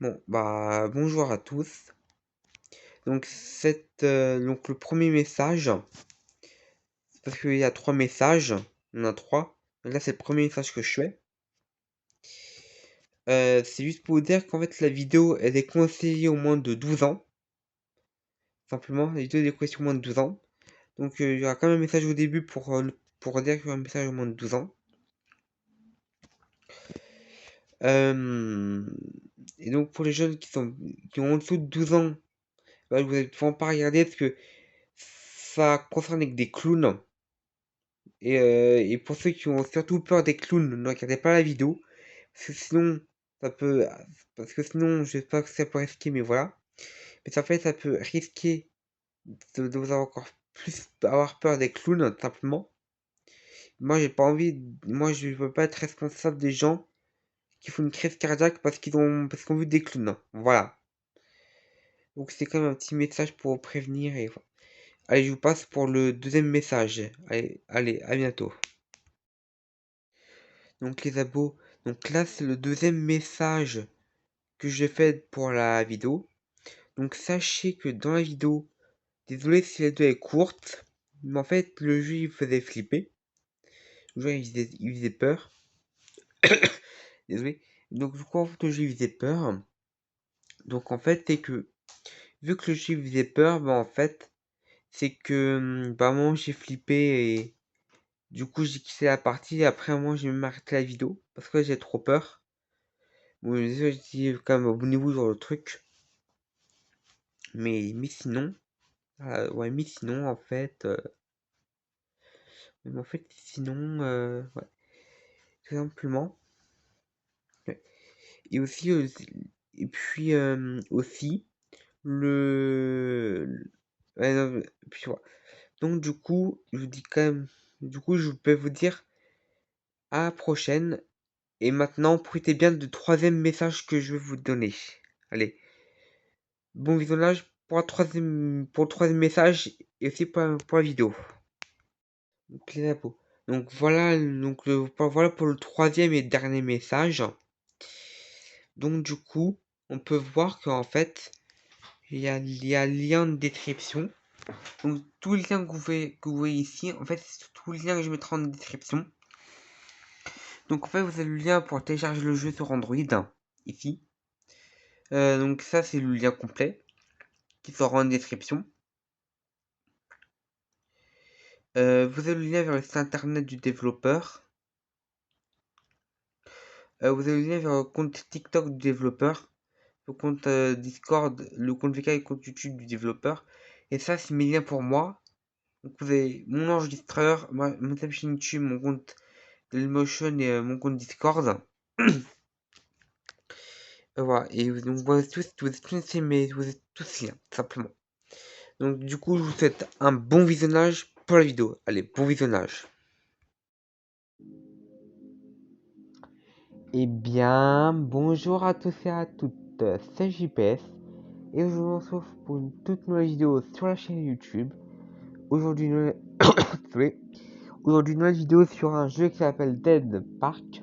Bon, bah, bonjour à tous. Donc, donc le premier message, c'est parce qu'il y a 3 messages, on a 3. Donc là, c'est le premier message que je fais. C'est juste pour vous dire qu'en fait, la vidéo, elle est conseillée au moins de 12 ans. Simplement, la vidéo est conseillée au moins de 12 ans. Donc, il y aura quand même un message au début pour dire qu'il y aura un message au moins de 12 ans. Et donc, pour les jeunes qui ont en dessous de 12 ans, bah, vous n'allez pas regarder parce que ça concerne avec des clowns. Et pour ceux qui ont surtout peur des clowns, ne regardez pas la vidéo. Parce que sinon, ça peut. Parce que sinon, je sais pas que ça peut risquer, mais voilà. Mais ça fait, ça peut risquer de vous avoir encore plus avoir peur des clowns, simplement. Moi, j'ai pas envie. Moi, je veux pas être responsable des gens qui font une crise cardiaque parce qu'ils ont vu des clowns. Voilà. Donc, c'est quand même un petit message pour vous prévenir. Et voilà. Allez, je vous passe pour le deuxième message. Allez, à bientôt. Donc les abos, donc là c'est le deuxième message que j'ai fait pour la vidéo. Donc sachez que dans la vidéo, désolé si la vidéo est courte, mais en fait le jeu il faisait flipper. Le jeu il faisait peur. Désolé. Donc du coup en fait le jeu il faisait peur. Donc en fait c'est que vu que le jeu il faisait peur, bah en fait c'est que bah moi j'ai flippé et du coup j'ai quitté la partie et après moi j'ai même arrêté la vidéo parce que j'ai trop peur. Bon, désolé, je dis quand même abonnez-vous sur le truc. Mais sinon, ouais, mais sinon, sinon, ouais, tout simplement. Ouais. Et aussi, et puis aussi, ouais, non, puis voilà. Donc, du coup, je vous dis quand même, du coup, je peux vous dire à la prochaine. Et maintenant, profitez bien du troisième message que je vais vous donner. Allez, bon visionnage pour le troisième message et aussi pour la vidéo. Donc les abos. Donc voilà, voilà pour le troisième et dernier message. Donc du coup, on peut voir qu'en fait, il y a lien de description. Donc tous les liens que vous voyez ici, en fait, c'est tous les liens que je mettrai en description. Donc en fait, vous avez le lien pour télécharger le jeu sur Android, ici. Donc ça, c'est le lien complet qui sera en description. Vous avez le lien vers le site internet du développeur. Vous avez le lien vers le compte TikTok du développeur, le compte Discord, le compte VK et le compte YouTube du développeur. Et ça, c'est mes liens pour moi. Donc vous avez mon enregistreur, mon chaîne YouTube, mon compte Dailymotion et mon compte Discord. Voilà, et donc vous êtes vous êtes tous liens, simplement. Donc du coup, je vous souhaite un bon visionnage pour la vidéo. Allez, bon visionnage. Eh bien, bonjour à tous et à toutes, c'est JPS et aujourd'hui on se retrouve pour une toute nouvelle vidéo sur la chaîne YouTube. Aujourd'hui, aujourd'hui une nouvelle vidéo sur un jeu qui s'appelle Dead Park.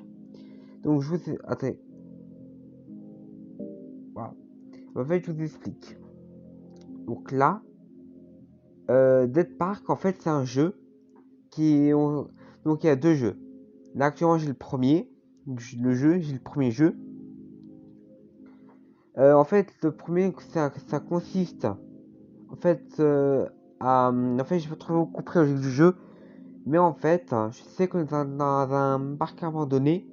Donc je vous... Attendez. Voilà. En fait, je vous explique. Donc là, Dead Park, en fait, c'est un jeu qui est... Donc il y a deux jeux. Là, actuellement, j'ai le premier. J'ai le premier jeu. En fait, le premier, ça consiste en fait en fait, je vais trop compris le du jeu, mais en fait, je sais qu'on est dans un parc abandonné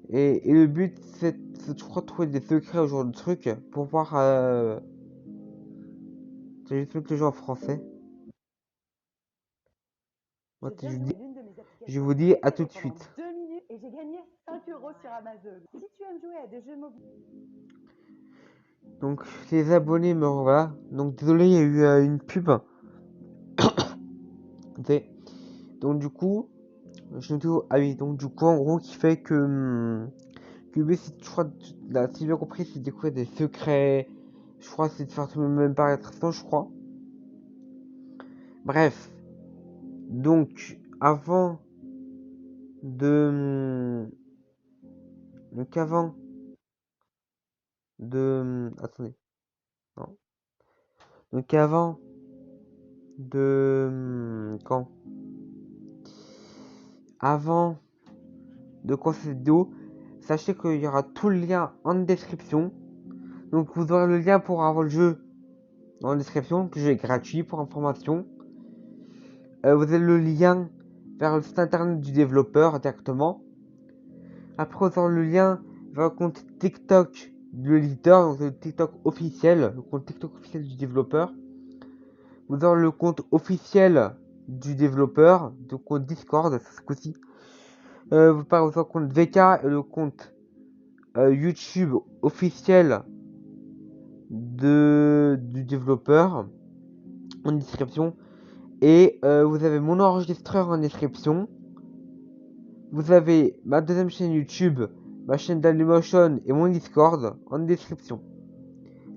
et le but c'est de retrouver des secrets au genre de truc pour voir. J'ai juste le jeu en français. Moi, je vous dis à tout de suite. 2 minutes et j'ai gagné 5 € sur Amazon. Si tu aimes jouer à des jeux mobiles. Donc les abonnés me voilà. Donc désolé, il y a eu une pub. Donc du coup, ah oui, donc du coup en gros qui fait que oui, je crois, là, si j'ai bien compris, c'est découvrir des secrets. Je crois c'est de faire même pas intéressant, je crois. Bref. Donc avant de donc avant Attendez, non. Donc avant quand avant de commencer cette vidéo, sachez qu'il y aura tout le lien en description. Donc vous aurez le lien pour avoir le jeu en description, que le jeu est gratuit pour information. Vous avez le lien vers le site internet du développeur directement. Après vous aurez le lien vers le compte TikTok de l'éditeur, donc le TikTok officiel, le compte TikTok officiel du développeur. Vous aurez le compte officiel du développeur, le compte Discord, ce coup-ci. Vous aurez le compte VK et le compte YouTube officiel du développeur en description. Et vous avez mon enregistreur en description. Vous avez ma deuxième chaîne YouTube, ma chaîne Dailymotion et mon Discord en description.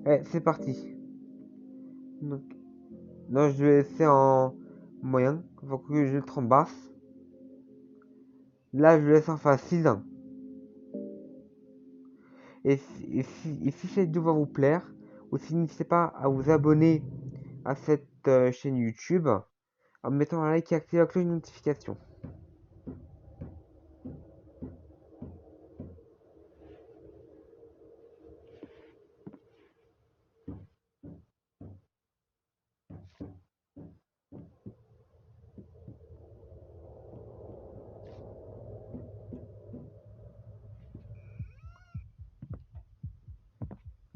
Et c'est parti. Donc, non, je vais laisser en moyen. Faut que je le trempe basse. Là, je le laisse en facile. Et si cette vidéo va vous plaire, aussi n'hésitez pas à vous abonner à cette chaîne YouTube en mettant un like et activer la cloche de notification.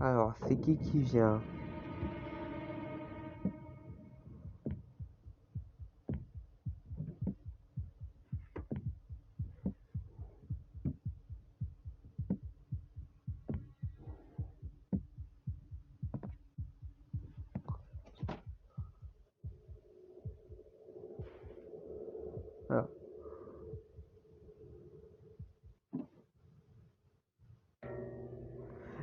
Alors, c'est qui vient? Alors,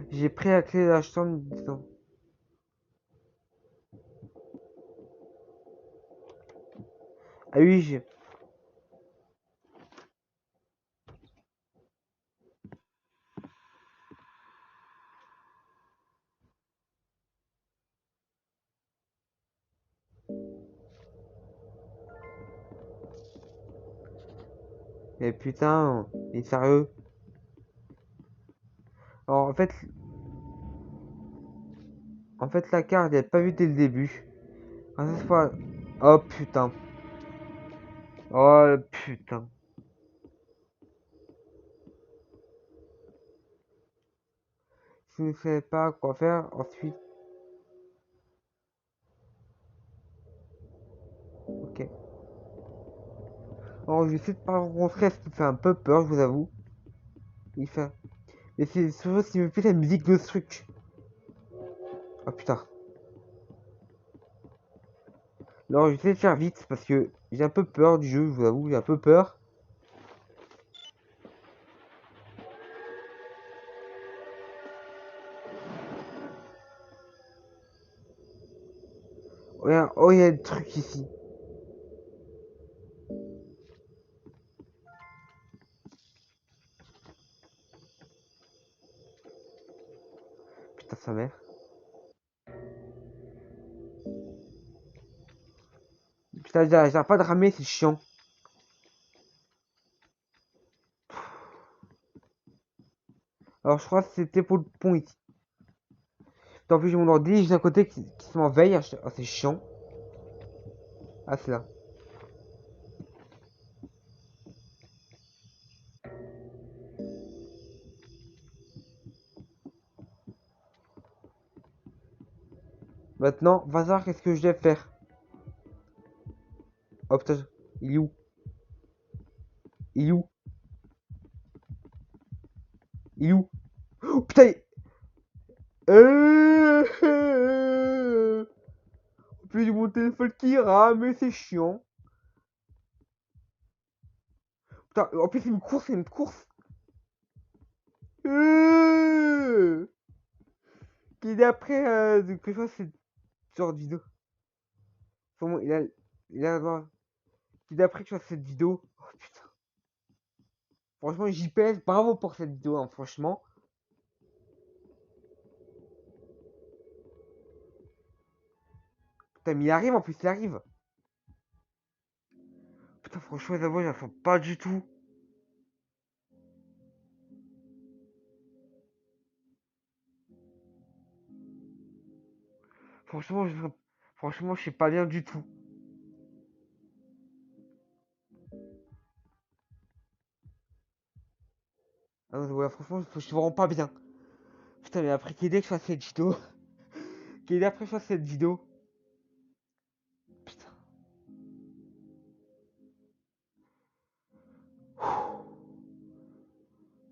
j'ai pris la clé de la chambre disons. Ah oui, j'ai. Mais putain, mais sérieux? Alors en fait la carte, elle pas vu dès le début. Ah, cette fois. Oh putain. Oh putain. Si vous ne savez pas quoi faire, ensuite. Ok. Alors je sais de pas le rencontrer, ce qui me fait un peu peur, je vous avoue. Il fait. Mais c'est surtout ce qui me fait la musique de ce truc. Oh putain. Alors je vais faire vite parce que j'ai un peu peur du jeu, je vous avoue, j'ai un peu peur. Oh, il y a des trucs ici. Putain, sa mère. Putain, j'arrête pas de ramer, c'est chiant. Alors je crois que c'était pour le pont ici. En plus j'ai mon ordi, j'ai un côté qui se m'enveille. Ah, c'est chiant. Ah, c'est là. Maintenant, va savoir qu'est-ce que je vais faire. Oh putain, il est où? Il est où? Il est où? Oh putain! En plus j'ai mon téléphone qui rame, mais c'est chiant. Putain, en plus c'est une course, c'est une course. Qui d'après que je vois c'est genre de vidéo. Comment il a qui d'après que je vois cette vidéo. Oh putain. Franchement, JPS, bravo pour cette vidéo, hein, franchement. Putain, mais il arrive en plus, il arrive. Putain, franchement, les abonnés, j'en sens pas du tout. Franchement, franchement, je sais pas bien du tout. Ah non, ouais, franchement, je suis vraiment pas bien. Putain, mais après, qu'il que je fasse cette vidéo. Qu'il après, je fasse cette vidéo. Putain.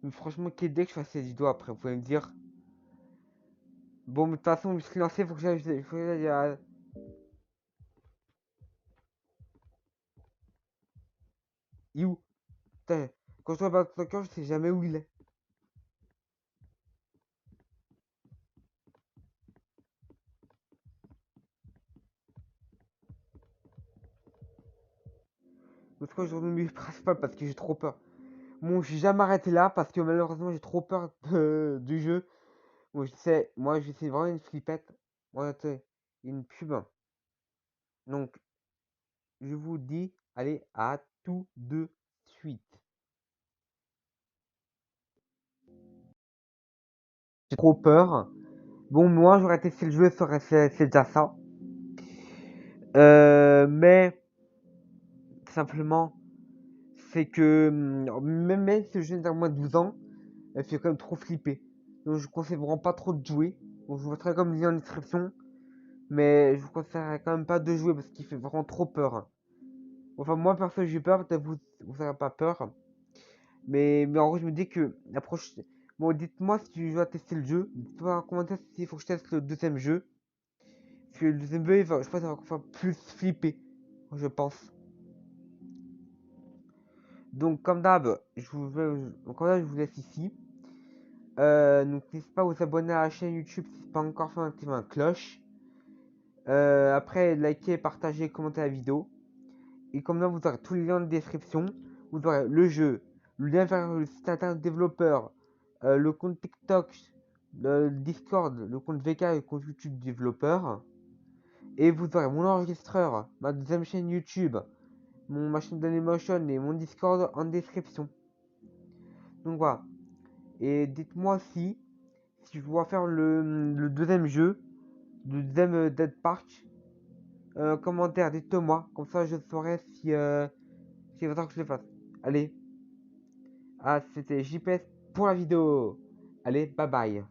Mais franchement, qu'il que je fasse cette vidéo après, vous pouvez me dire. Bon, mais de toute façon, je me suis lancé, faut que j'aille à... Il est où? Putain, quand je dois battre le cœur, je sais jamais où il est. L'autre fois, je retourne au milieu principal parce que j'ai trop peur. Bon, je vais jamais arrêté là parce que malheureusement, j'ai trop peur du jeu. Bon, je sais, moi, je sais vraiment une flippette. Moi, tu sais, une pub. Donc, je vous dis, allez, à tout de suite. J'ai trop peur. Bon, moi, j'aurais testé le jeu, c'est déjà ça. Mais, simplement, c'est que, même si le jeu est à moins de 12 ans, elle fait quand même trop flipper. Donc, je conseille vraiment pas trop de jouer. Donc, je vous mettrai comme lien en description. Mais je vous conseillerais quand même pas de jouer parce qu'il fait vraiment trop peur. Enfin, moi, perso, j'ai peur. Peut-être vous n'avez pas peur. Mais en gros, je me dis que la prochaine. Bon, dites-moi si tu vas tester le jeu. Dites-moi en commentaire s'il faut que je teste le deuxième jeu. Parce que le deuxième jeu, je pense qu'il va encore plus flipper. Je pense. Donc, comme d'hab, je vous laisse ici. Donc, n'hésitez pas à vous abonner à la chaîne YouTube si ce n'est pas encore fait, activez la cloche. Après, likez, partagez, commentez la vidéo. Et comme là, vous aurez tous les liens de description. Vous aurez le jeu, le lien vers le site internet développeur, le compte TikTok, le Discord, le compte VK et le compte YouTube développeur. Et vous aurez mon enregistreur, ma deuxième chaîne YouTube, ma chaîne d'animation et mon Discord en description. Donc voilà. Et dites-moi si je dois faire le deuxième jeu, le deuxième Dead Park. Commentaire, dites-moi. Comme ça, je saurai si vous que je le fasse. Allez. Ah, c'était JPS pour la vidéo. Allez, bye bye.